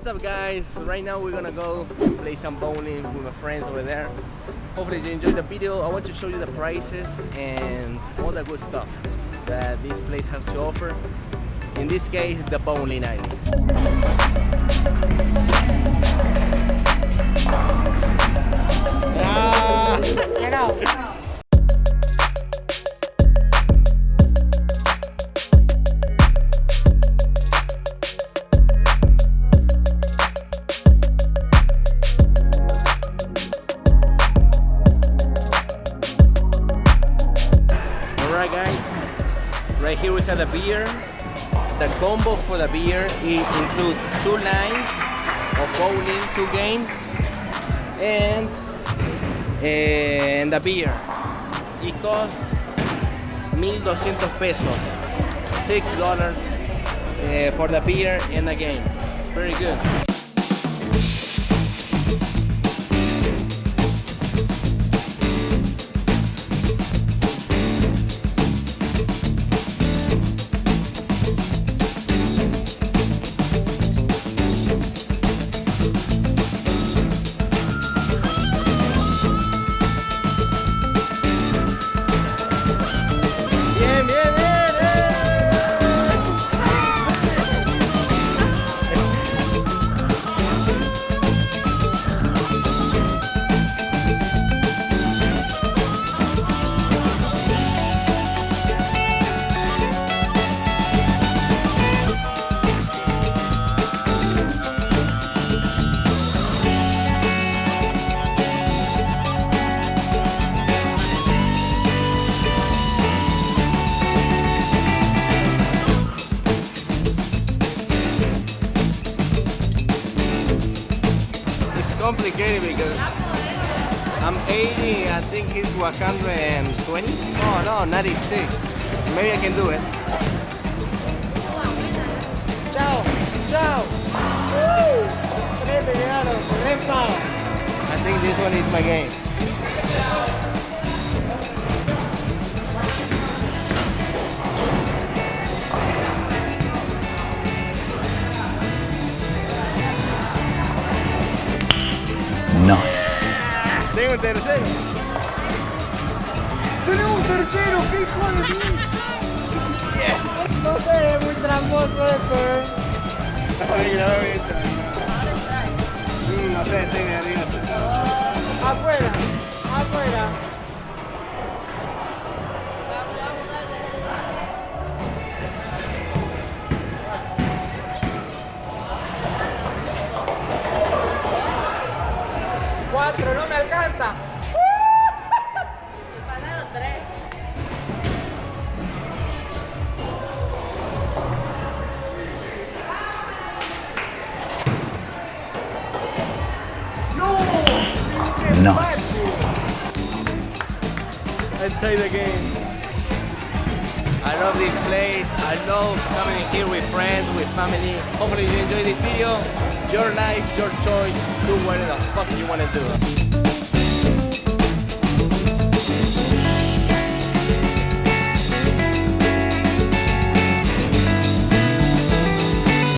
What's up, guys? Right now we're gonna go play some bowling with my friends over there. Hopefully you enjoyed the video. I want to show you the prices and all the good stuff that this place has to offer. In this case, the bowling alley. Get out. Alright guys, right here we have the beer. The combo for the beer, it includes 2 lines of bowling, 2 games, and the beer. It costs 1,200 pesos, $6 for the beer and the game. It's very good. Complicated because I'm 80, I think he's 120. Oh no, 96. Maybe I can do it. Ciao. Ciao. Woo. I think this one is my game. Nice. Tengo un tercero. Tenemos un tercero, qué hijo de mí. Yes. No sé, es muy tramposo esto, No sé, tengo nervioso. Afuera, afuera. Cuatro, no me alcanza. Pagado 3. Nice. I'll tell you the game. I love this place. I love coming in here with friends, with family. Hopefully you enjoy this video. Your life, your choice. Do whatever the fuck you want to do.